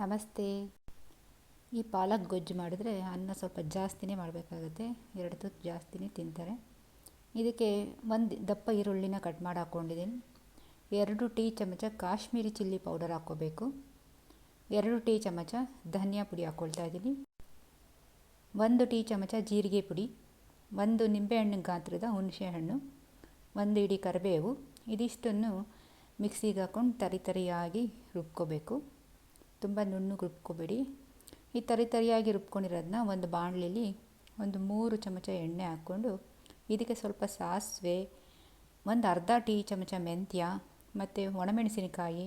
ನಮಸ್ತೆ. ಈ ಪಾಲಕ್ ಗೊಜ್ಜು ಮಾಡಿದ್ರೆ ಅನ್ನ ಸ್ವಲ್ಪ ಜಾಸ್ತಿನೇ ಮಾಡಬೇಕಾಗತ್ತೆ. 2 ತುತ್ತು ಜಾಸ್ತಿನೇ ತಿಂತಾರೆ. ಇದಕ್ಕೆ ಒಂದು ದಪ್ಪ ಈರುಳ್ಳಿನ ಕಟ್ ಮಾಡಿ ಹಾಕ್ಕೊಂಡಿದ್ದೀನಿ. 2 ಟೀ ಚಮಚ ಕಾಶ್ಮೀರಿ ಚಿಲ್ಲಿ ಪೌಡರ್ ಹಾಕ್ಕೋಬೇಕು. 2 ಟೀ ಚಮಚ ಧನಿಯಾ ಪುಡಿ ಹಾಕ್ಕೊಳ್ತಾ ಇದ್ದೀನಿ. 1 ಟೀ ಚಮಚ ಜೀರಿಗೆ ಪುಡಿ, 1 ನಿಂಬೆಹಣ್ಣು ಗಾತ್ರದ ಹುಣಸೆಹಣ್ಣು, 1 ಇಡಿ ಕರಿಬೇವು. ಇದಿಷ್ಟನ್ನು ಮಿಕ್ಸಿಗೆ ಹಾಕ್ಕೊಂಡು ತರಿಯಾಗಿ ರುಬ್ಕೋಬೇಕು. ತುಂಬ ನುಣ್ಣಗೆ ರುಬ್ಕೋಬೇಡಿ. ಈ ತರಿಯಾಗಿ ರುಬ್ಕೊಂಡಿರೋದನ್ನ ಒಂದು ಬಾಣಲೆಯಲ್ಲಿ 3 ಚಮಚ ಎಣ್ಣೆ ಹಾಕ್ಕೊಂಡು ಇದಕ್ಕೆ ಸ್ವಲ್ಪ ಸಾಸಿವೆ, ಅರ್ಧ ಟೀ ಚಮಚ ಮೆಂತ್ಯ ಮತ್ತು ಒಣಮೆಣಸಿನಕಾಯಿ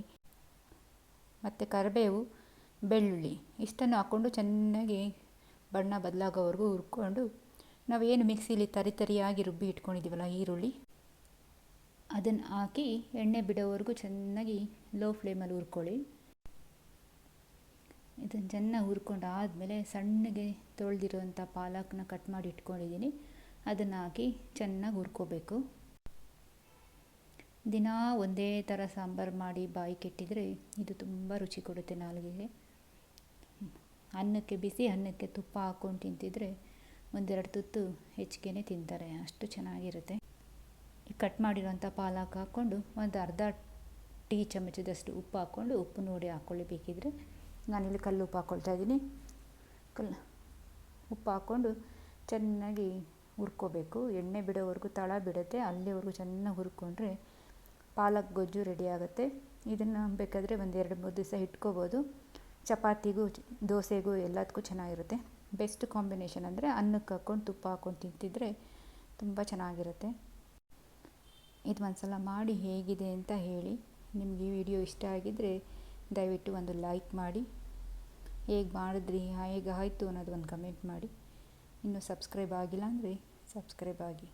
ಮತ್ತು ಕರಿಬೇವು, ಬೆಳ್ಳುಳ್ಳಿ ಇಷ್ಟನ್ನು ಹಾಕ್ಕೊಂಡು ಚೆನ್ನಾಗಿ ಬಣ್ಣ ಬದಲಾಗೋವರೆಗೂ ಹುರ್ಕೊಂಡು ನಾವೇನು ಮಿಕ್ಸಿಲಿ ತರಿಯಾಗಿ ರುಬ್ಬಿ ಇಟ್ಕೊಂಡಿದ್ದೀವಲ್ಲ ಈರುಳ್ಳಿ, ಅದನ್ನು ಹಾಕಿ ಎಣ್ಣೆ ಬಿಡೋವರೆಗೂ ಚೆನ್ನಾಗಿ ಲೋ ಫ್ಲೇಮಲ್ಲಿ ಹುರ್ಕೊಳ್ಳಿ. ಇದನ್ನು ಚೆನ್ನಾಗಿ ಹುರ್ಕೊಂಡು ಆದಮೇಲೆ ಸಣ್ಣಗೆ ತೊಳೆದಿರುವಂಥ ಪಾಲಕ್ನ ಕಟ್ ಮಾಡಿ ಇಟ್ಕೊಂಡಿದ್ದೀನಿ, ಅದನ್ನು ಹಾಕಿ ಚೆನ್ನಾಗಿ ಹುರ್ಕೋಬೇಕು. ದಿನ ಒಂದೇ ಥರ ಸಾಂಬಾರು ಮಾಡಿ ಬಾಯಿ ಕೆಟ್ಟಿದರೆ ಇದು ತುಂಬ ರುಚಿ ಕೊಡುತ್ತೆ ನಾಲಿಗೆಗೆ. ಅನ್ನಕ್ಕೆ, ಬಿಸಿ ಅನ್ನಕ್ಕೆ ತುಪ್ಪ ಹಾಕ್ಕೊಂಡು ತಿಂತಿದ್ರೆ 1-2 ತುತ್ತು ಹೆಚ್ಚಿಗೆ ತಿಂತಾರೆ, ಅಷ್ಟು ಚೆನ್ನಾಗಿರುತ್ತೆ. ಈ ಕಟ್ ಮಾಡಿರೋಂಥ ಪಾಲಕ್ ಹಾಕ್ಕೊಂಡು ಅರ್ಧ ಟೀ ಚಮಚದಷ್ಟು ಉಪ್ಪು ಹಾಕ್ಕೊಂಡು ಉಪ್ಪು ನೋಡಿ ಹಾಕ್ಕೊಳ್ಳಿ. ಬೇಕಿದ್ರೆ ನಾನಿಲ್ಲಿ ಕಲ್ಲು ಉಪ್ಪು ಹಾಕ್ಕೊಳ್ತಾ ಇದ್ದೀನಿ. ಉಪ್ಪು ಹಾಕ್ಕೊಂಡು ಚೆನ್ನಾಗಿ ಹುರ್ಕೋಬೇಕು. ಎಣ್ಣೆ ಬಿಡೋವರೆಗೂ ತಳ ಬಿಡುತ್ತೆ, ಅಲ್ಲಿವರೆಗೂ ಚೆನ್ನಾಗಿ ಹುರ್ಕೊಂಡ್ರೆ ಪಾಲಕ್ ಗೊಜ್ಜು ರೆಡಿ ಆಗುತ್ತೆ. ಇದನ್ನು ಬೇಕಾದರೆ 1-2-3 ದಿವಸ ಇಟ್ಕೋಬೋದು. ಚಪಾತಿಗೂ, ದೋಸೆಗೂ ಎಲ್ಲದಕ್ಕೂ ಚೆನ್ನಾಗಿರುತ್ತೆ. ಬೆಸ್ಟ್ ಕಾಂಬಿನೇಷನ್ ಅಂದರೆ ಅನ್ನಕ್ಕೆ ಹಾಕ್ಕೊಂಡು ತುಪ್ಪ ಹಾಕ್ಕೊಂಡು ತಿಂತಿದ್ರೆ ತುಂಬ ಚೆನ್ನಾಗಿರುತ್ತೆ. ಇದು ಒಂದು ಸಲ ಮಾಡಿ ಹೇಗಿದೆ ಅಂತ ಹೇಳಿ. ನಿಮಗೆ ಈ ವಿಡಿಯೋ ಇಷ್ಟ ಆಗಿದ್ದರೆ ದಯವಿಟ್ಟು ಒಂದು ಲೈಕ್ ಮಾಡಿ, ಹೇಗೆ ಮಾಡಿದ್ರಿ, ಹೇಗೆ ಆಯಿತು ಅನ್ನೋದು ಒಂದು ಕಮೆಂಟ್ ಮಾಡಿ. ಇನ್ನೂ ಸಬ್ಸ್ಕ್ರೈಬ್ ಆಗಿಲ್ಲ ಅಂದರೆ ಸಬ್ಸ್ಕ್ರೈಬ್ ಆಗಿ.